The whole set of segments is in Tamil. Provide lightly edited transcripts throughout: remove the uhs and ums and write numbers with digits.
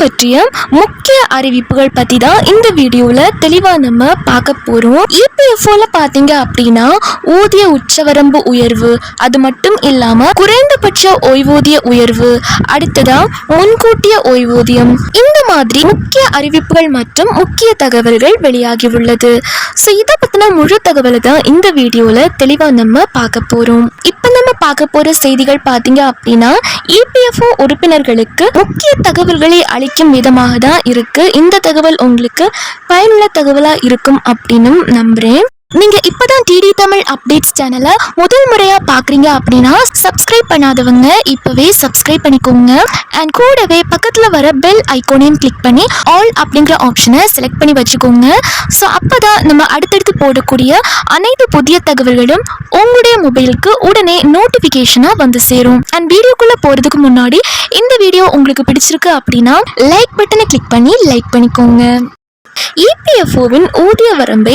பற்றிய முக்கிய அறிவிப்புகள் பத்தி தான் இந்த வீடியோல தெளிவா நம்ம பார்க்க போறோம். இபிஎஃப்ஓல பாத்தீங்க அப்படின்னா ஊதிய உச்சவரம்பு உயர்வு, அது மட்டும் இல்லாம குறைந்தபட்ச ஓய்வூதிய உயர்வு, அடுத்ததா முன்கூட்டிய ஓய்வூதியம், இந்த மாதிரி முக்கிய அறிவிப்புகள் மற்றும் முக்கிய தகவல்கள் வெளியாகி உள்ளது. ஸோ இதை பத்தின முழு தகவலை தான் இந்த வீடியோல தெளிவா நம்ம பார்க்க போறோம். இப்ப நம்ம பார்க்க போற செய்திகள் பாத்தீங்க அப்படின்னா இபிஎஃப்ஓ உறுப்பினர்களுக்கு முக்கிய தகவல்களை அளிக்கும் விதமாக தான் இருக்கு. இந்த தகவல் உங்களுக்கு பயனுள்ள தகவலா இருக்கும் அப்படின்னு நம்புறேன். நீங்க இப்பதான் டிடி தமிழ் அப்டேட்ஸ் சேனலை முதல் முறையா பாக்குறீங்க அப்படின்னா சப்ஸ்கிரைப் பண்ணாதவங்க இப்பவே சப்ஸ்கிரைப் பண்ணிக்கோங்க. அண்ட் கூடவே பக்கத்துல வர பெல் ஐகானையும் கிளிக் பண்ணி ஆல் அப்படிங்கிற ஆப்ஷனை செலக்ட் பண்ணி வச்சுக்கோங்க. ஸோ அப்பதான் நம்ம அடுத்தடுத்து போடக்கூடிய அனைத்து புதிய தகவல்களும் உங்களுடைய மொபைலுக்கு உடனே நோட்டிபிகேஷனா வந்து சேரும். அண்ட் வீடியோக்குள்ள போறதுக்கு முன்னாடி இந்த வீடியோ உங்களுக்கு பிடிச்சிருக்கு அப்படின்னா லைக் பட்டனை கிளிக் பண்ணி லைக் பண்ணிக்கோங்க. இபிஎஃப்ஓவின் ஊதிய வரம்பை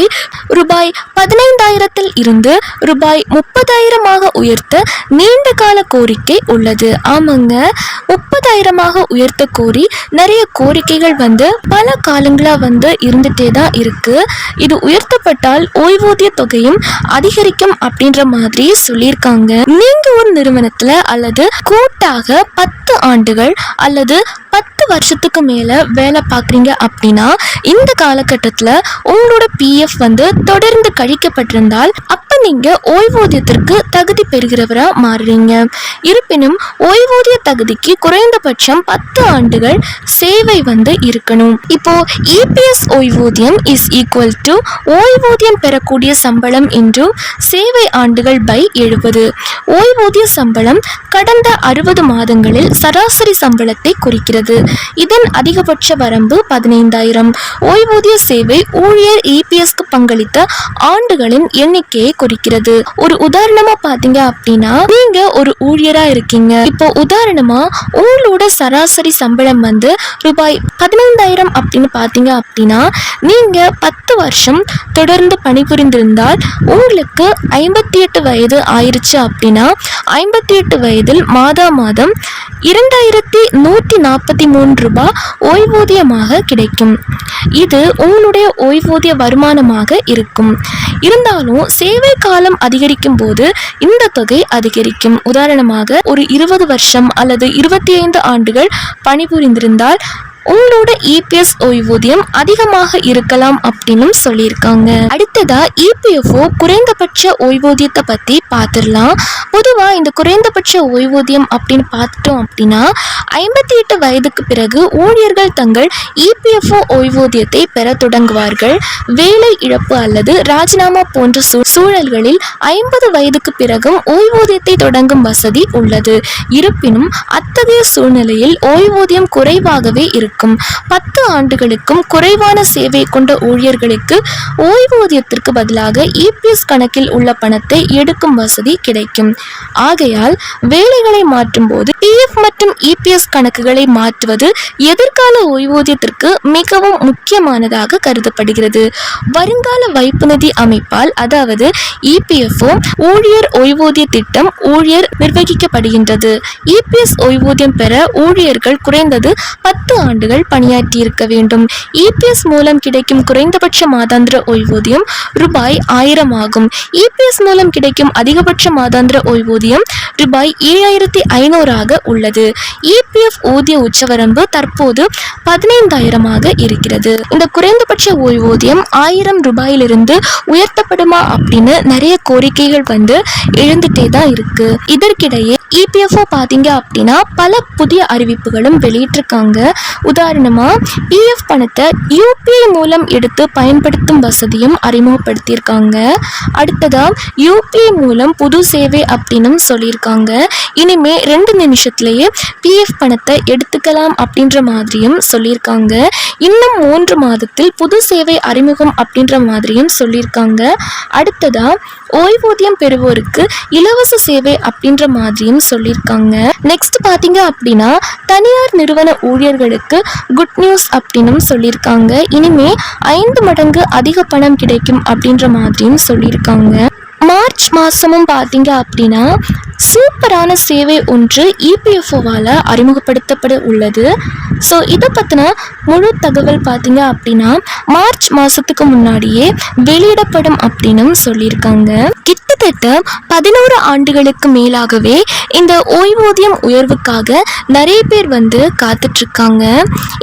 ரூபாய் 15,000 இருந்து ரூபாய் 30,000 உயர்த்த நீண்ட கால கோரிக்கை உள்ளது. ஆமாங்க, 30,000 உயர்த்த கோரி நிறைய கோரிக்கைகள் பல காலங்களா இருந்துட்டே தான் இருக்கு. இது உயர்த்தப்பட்டால் ஓய்வூதிய தொகையும் அதிகரிக்கும் அப்படின்ற மாதிரி சொல்லியிருக்காங்க. நீங்க ஒரு நிறுவனத்துல அல்லது கூட்டாக 10 ஆண்டுகள் அல்லது 10 வருஷத்துக்கு மேல வேலை பார்க்குறீங்க அப்படின்னா இந்த காலகட்டத்தில் உங்களோட பிஎஃப் தொடர்ந்து கழிக்கப்பட்டிருந்தால் அப்ப நீங்க ஓய்வூதியத்திற்கு தகுதி பெறுகிறவரா மாறுறீங்க. இருப்பினும் ஓய்வூதிய தகுதிக்கு குறைந்தபட்சம் 10 ஆண்டுகள் சேவை இருக்கணும். இப்போ இபிஎஸ் ஓய்வூதியம் இஸ் ஈக்குவல் டு ஓய்வூதியம் பெறக்கூடிய சம்பளம் என்றும் சேவை ஆண்டுகள் பை 70. ஓய்வூதிய சம்பளம் கடந்த 60 மாதங்களில் சராசரி சம்பளத்தை குறிக்கிறது. இதன் அதிகபட்ச வரம்பு 15,000. ஓய்வூதிய சேவை ஊழியர் இபிஎஸ்க்கு பங்களித்த ஆண்டுகளின் எண்ணிக்கையை குறிக்கிறது. ஒரு உதாரணமா பாத்தீங்க அப்படின்னா நீங்க ஒரு ஊழியரா இருக்கீங்க. இப்போ உதாரணமா உங்களோட சராசரி சம்பளம் ரூபாய் 15,000 அப்படின்னு பாத்தீங்க அப்படின்னா நீங்க 10 வருஷம் தொடர்ந்து பணிபுரிந்திருந்தால் உங்களுக்கு 58 வயது ஆயிருச்சு அப்படின்னா 58 வயதில் மாதம் 2,143 ரூபாய் ஓய்வூதியமாக கிடைக்கும். இது உங்களுடைய ஓய்வூதிய வருமானமாக இருக்கும். இருந்தாலும் சேவை காலம் அதிகரிக்கும் போது இந்த தொகை அதிகரிக்கும். உதாரணமாக ஒரு 20 வருஷம் அல்லது 25 ஆண்டுகள் பணிபுரிந்திருந்தால் உங்களோட இபிஎஸ் ஓய்வூதியம் அதிகமாக இருக்கலாம் அப்படின்னு சொல்லியிருக்காங்க. அடுத்ததா இபிஎஃப்ஓ குறைந்தபட்ச ஓய்வூதியத்தை பத்தி பார்த்துடலாம். பொதுவா இந்த குறைந்தபட்ச ஓய்வூதியம் அப்படின்னு பார்த்துட்டோம் அப்படின்னா 58 வயதுக்கு பிறகு ஊழியர்கள் தங்கள் இபிஎஃப்ஓ ஓய்வூதியத்தை பெற தொடங்குவார்கள். வேலை இழப்பு அல்லது ராஜினாமா போன்ற சூழல்களில் 50 வயதுக்கு பிறகும் ஓய்வூதியத்தை தொடங்கும் வசதி உள்ளது. இருப்பினும் அத்தகைய சூழ்நிலையில் ஓய்வூதியம் குறைவாகவே இருக்கும். 10 ஆண்டுகளுக்கும் குறைவான சேவை கொண்ட ஊழியர்களுக்கு ஓய்வூதியத்திற்கு பதிலாக இபிஎஸ் கணக்கில் உள்ள பணத்தை எடுக்கும் வசதி கிடைக்கும். ஆகையால் வேலைகளை மாற்றும் போது பிஎஃப் மற்றும் இபிஎஸ் கணக்குகளை மாற்றுவது எதிர்கால ஓய்வூதியத்திற்கு மிகவும் முக்கியமானதாக கருதப்படுகிறது. வருங்கால வைப்பு நிதி அமைப்பால், அதாவது இபிஎஃப்ஓ ஊழியர் ஓய்வூதிய திட்டம் ஊழியர் நிர்வகிக்கப்படுகின்றது. இபிஎஸ் ஓய்வூதியம் பெற ஊழியர்கள் குறைந்தது 10 ஆண்டுகள் பணியாற்றி இருக்க வேண்டும். இபிஎஸ் மூலம் கிடைக்கும் குறைந்தபட்ச மாதாந்திர ஓய்வூதியம் ரூபாய் 1000 ஆகும். இபிஎஸ் மூலம் கிடைக்கும் அதிகபட்ச மாதாந்திர ஓய்வூதியம் ரூபாய் 7,500 உள்ளது. இபிஎஃப் ஊதிய உச்சவரம்பு தற்போது 15,000 இருக்கிறது. இந்த குறைந்தபட்ச ஓய்வூதியம் 1000 ரூபாயிலிருந்து உயர்த்தப்படுமா அப்படின்னு நிறைய கோரிக்கைகள் எழுந்துட்டே தான் இருக்கு. இதற்கிடையே இபிஎஃப்ஓ பாத்தீங்க அப்படின்னா பல புதிய அறிவிப்புகளும் வெளியிட்டிருக்காங்க. உதாரணமா பிஎஃப் பணத்தை யூபிஐ மூலம் எடுத்து பயன்படுத்தும் வசதியும் அறிமுகப்படுத்தியிருக்காங்க. அடுத்ததா யூபிஐ மூலம் புது சேவை அப்படின்னு சொல்லியிருக்காங்க. இனிமே 2 நிமிஷத்துலயே பிஎஃப் பணத்தை எடுத்துக்கலாம் அப்படின்ற மாதிரியும் சொல்லியிருக்காங்க. இன்னும் 3 மாதத்தில் புது சேவை அறிமுகம் அப்படின்ற மாதிரியும் சொல்லியிருக்காங்க. அடுத்ததா ஓய்வூதியம் பெறுவோருக்கு இலவச சேவை அப்படின்ற மாதிரியும் சொல்லியிருக்காங்க. நெக்ஸ்ட் பாத்தீங்க அப்படின்னா தனியார் நிறுவன ஊழியர்களுக்கு குட் நியூஸ் அப்படின்னு சொல்லியிருக்காங்க. இனிமே 5 மடங்கு அதிக பணம் கிடைக்கும் அப்படின்ற மாதிரியும் சொல்லியிருக்காங்க. மார்ச் மாதமும் பார்த்தீங்க அப்படின்னா சூப்பரான சேவை ஒன்று இபிஎஃப்ஓவால் அறிமுகப்படுத்தப்பட உள்ளது. ஸோ இதை பற்றின முழு தகவல் பார்த்தீங்க அப்படின்னா மார்ச் மாதத்துக்கு முன்னாடியே வெளியிடப்படும் அப்படின்னு சொல்லியிருக்காங்க. கிட்டத்தட்ட 11 ஆண்டுகளுக்கு மேலாகவே இந்த ஓய்வூதியம் உயர்வுக்காக நிறைய பேர் காத்துட்ருக்காங்க.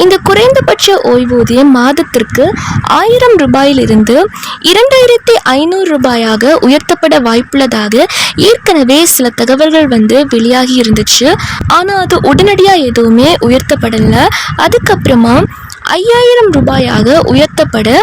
இந்த குறைந்தபட்ச ஓய்வூதியம் மாதத்திற்கு 1000 ரூபாயிலிருந்து 2500 ரூபாயாக உயர்த்தப்பட வாய்ப்புள்ளதாக ஏற்கனவே சில தகவல்கள் வெளியாகி இருந்துச்சு. ஆனால் அது உடனடியாக எதுவுமே உயர்த்தப்படலை. அதுக்கப்புறமா 5000 ரூபாயாக உயர்த்தப்பட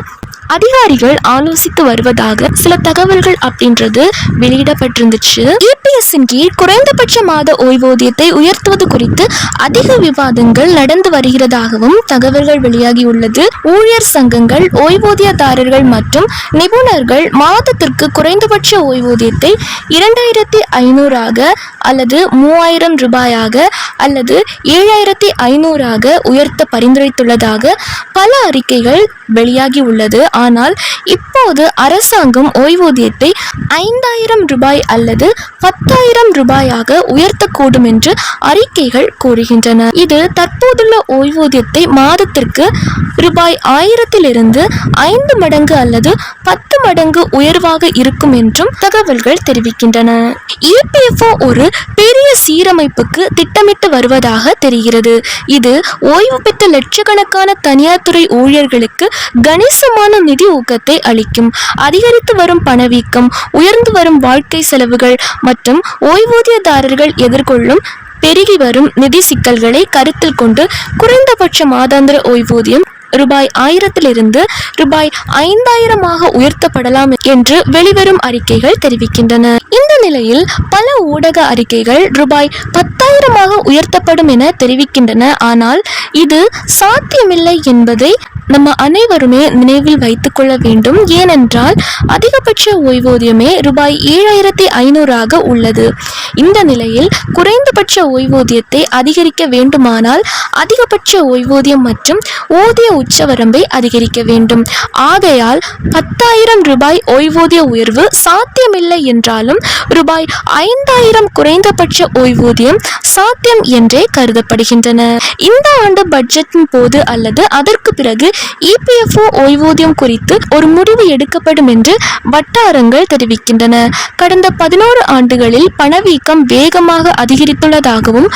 அதிகாரிகள் ஆலோசித்து வருவதாக சில தகவல்கள் அப்படின்றது வெளியிடப்பட்டிருந்துச்சு. இபிஎஸ்ஸின் கீழ் குறைந்தபட்ச மாத ஓய்வூதியத்தை உயர்த்துவது குறித்து அதிக விவாதங்கள் நடந்து வருகிறதாகவும் தகவல்கள் வெளியாகியுள்ளது. ஊழியர் சங்கங்கள், ஓய்வூதியதாரர்கள் மற்றும் நிபுணர்கள் மாதத்திற்கு குறைந்தபட்ச ஓய்வூதியத்தை 2500 அல்லது 3000 ரூபாயாக அல்லது 7500 உயர்த்த பரிந்துரைத்துள்ளதாக பல அறிக்கைகள் வெளியாகி உள்ளது. ஆனால் இப்போது அரசாங்கம் ஓய்வூதியத்தை 5000 ரூபாய் அல்லது 10,000 ரூபாயாக உயர்த்தக்கூடும் என்று அறிக்கைகள் கூறுகின்றன. இது தற்போதுள்ள ஓய்வூதியத்தை மாதத்திற்கு ரூபாய் 1000 5 மடங்கு அல்லது 10 மடங்கு உயர்வாக இருக்கும் என்றும் தகவல்கள் தெரிவிக்கின்றன. இபிஎஃப்ஓ ஒரு பெரிய சீரமைப்புக்கு திட்டமிட்டு வருவதாக தெரிகிறது. இது ஓய்வு பெற்ற லட்சக்கணக்கான தனியார் துறை ஊழியர்களுக்கு கணிசமான நிதி ஊக்கத்தை அளிக்கும். அதிகரித்து வரும் பணவீக்கம், உயர்ந்து வரும் வாழ்க்கை செலவுகள் மற்றும் ஓய்வூதியதாரர்கள் எதிர்கொள்ளும் பெருகி வரும் நிதி சிக்கல்களை கருத்தில் கொண்டு குறைந்தபட்ச மாதாந்திர ஓய்வூதியம் ரூபாய் 1000 ரூபாய் 5000 உயர்த்தப்படலாம் என்று வெளிவரும் அறிக்கைகள் தெரிவிக்கின்றன. இந்த நிலையில் பல ஊடக அறிக்கைகள் ரூபாய் 10,000 உயர்த்தப்படும் என தெரிவிக்கின்றன. ஆனால் இது சாத்தியமில்லை என்பதை நம்ம அனைவருமே நினைவில் வைத்துக் கொள்ள வேண்டும். ஏனென்றால் அதிகபட்ச ஓய்வூதியமே ரூபாய் 7500 உள்ளது. இந்த நிலையில் குறைந்தபட்ச ஓய்வூதியத்தை அதிகரிக்க வேண்டுமானால் அதிகபட்ச ஓய்வூதியம் மற்றும் ஊதிய உச்சவரம்பை அதிகரிக்க வேண்டும். ஆகையால் 10,000 ரூபாய் ஓய்வூதிய உயர்வு சாத்தியமில்லை என்றாலும் ரூபாய் 5000 குறைந்தபட்ச ஓய்வூதியம் சாத்தியம் என்றே கருதப்படுகின்றன. இந்த ஆண்டு பட்ஜெட்டின் போது அல்லது அதற்கு பிறகு இபிஎஃப்ஓ ஓய்வூதியம் குறித்து ஒரு முடிவு எடுக்கப்படும் என்று வட்டாரங்கள் தெரிவிக்கின்றன. கடந்த 11 ஆண்டுகளில் பணவீக்கம் வேகமாக அதிகரித்துள்ளதாகவும்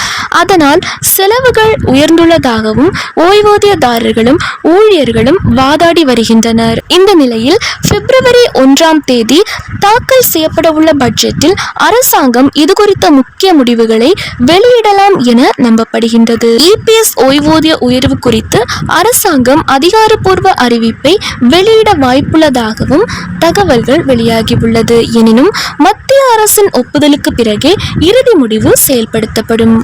அதனால் செலவுகள் உயர்ந்துள்ளதாகவும் ஓய்வூதியதாரர்களும் ஊழியர்களும் வாதாடி வருகின்றனர். இந்த நிலையில் பிப்ரவரி 1 தாக்கல் செய்யப்பட உள்ள பட்ஜெட்டில் அரசாங்கம் இது குறித்த முக்கிய முடிவுகளை வெளியிடலாம் என நம்பப்படுகின்றது. இபிஎஸ் ஓய்வூதிய உயர்வு குறித்து அரசாங்கம் அதிகாரப்பூர்வ அறிவிப்பை வெளியிட வாய்ப்புள்ளதாகவும் தகவல்கள் வெளியாகியுள்ளது. எனினும் மத்திய அரசின் ஒப்புதலுக்கு பிறகே இறுதி முடிவு செயல்படுத்தப்படும்.